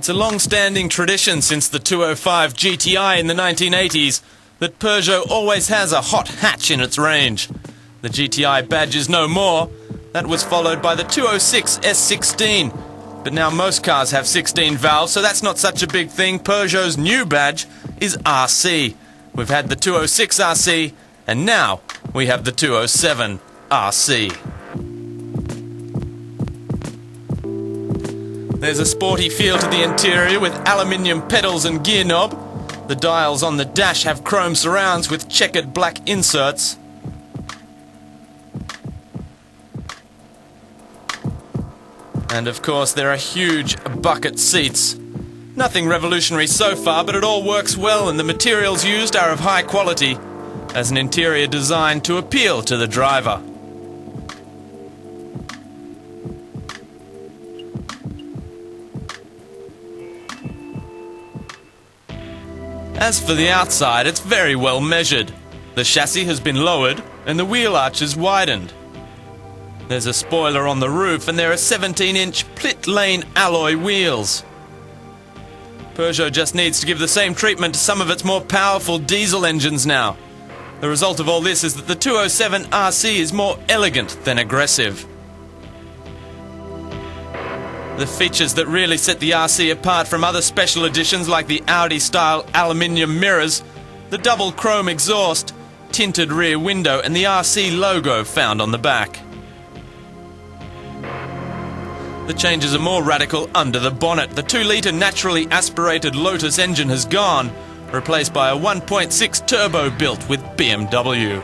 It's a long-standing tradition since the 205 GTI in the 1980s that Peugeot always has a hot hatch in its range. The GTI badge is no more. That was followed by the 206 S16. But now most cars have 16 valves, so that's not such a big thing. Peugeot's new badge is RC. We've had the 206 RC, and now we have the 207 RC. There's a sporty feel to the interior with aluminium pedals and gear knob. The dials on the dash have chrome surrounds with checkered black inserts. And of course there are huge bucket seats. Nothing revolutionary so far, but it all works well and the materials used are of high quality as an interior designed to appeal to the driver. As for the outside, it's very well measured. The chassis has been lowered and the wheel arches widened. There's a spoiler on the roof and there are 17-inch plit lane alloy wheels. Peugeot just needs to give the same treatment to some of its more powerful diesel engines now. The result of all this is that the 207 RC is more elegant than aggressive. The features that really set the RC apart from other special editions like the Audi-style aluminium mirrors, the double chrome exhaust, tinted rear window and the RC logo found on the back. The changes are more radical under the bonnet. The 2-litre naturally aspirated Lotus engine has gone, replaced by a 1.6 turbo built with BMW.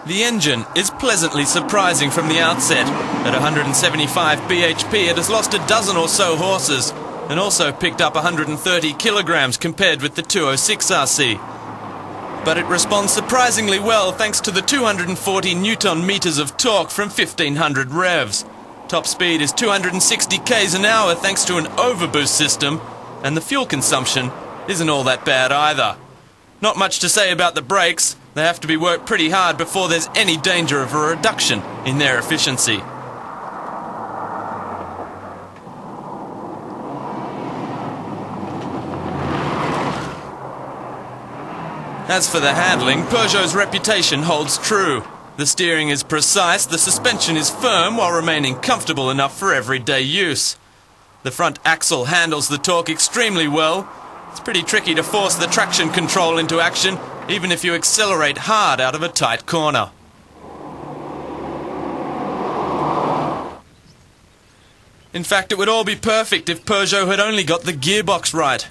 The engine is pleasantly surprising from the outset. At 175 bhp it has lost a dozen or so horses and also picked up 130 kilograms compared with the 206 RC. But it responds surprisingly well thanks to the 240 Newton meters of torque from 1500 revs. Top speed is 260 k's an hour thanks to an overboost system, and the fuel consumption isn't all that bad either. Not much to say about the brakes. They have to be worked pretty hard before there's any danger of a reduction in their efficiency. As for the handling, Peugeot's reputation holds true. The steering is precise, the suspension is firm while remaining comfortable enough for everyday use. The front axle handles the torque extremely well. It's pretty tricky to force the traction control into action, even if you accelerate hard out of a tight corner. In fact, it would all be perfect if Peugeot had only got the gearbox right.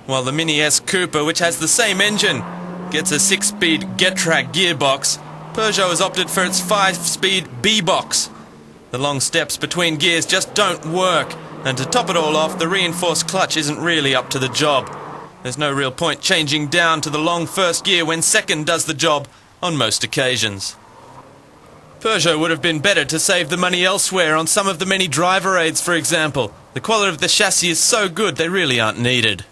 While the Mini S Cooper, which has the same engine, gets a 6-speed Getrag gearbox, Peugeot has opted for its 5-speed B-box. The long steps between gears just don't work, and to top it all off, the reinforced clutch isn't really up to the job. There's no real point changing down to the long first gear when second does the job on most occasions. Peugeot would have been better to save the money elsewhere on some of the many driver aids, for example. The quality of the chassis is so good they really aren't needed.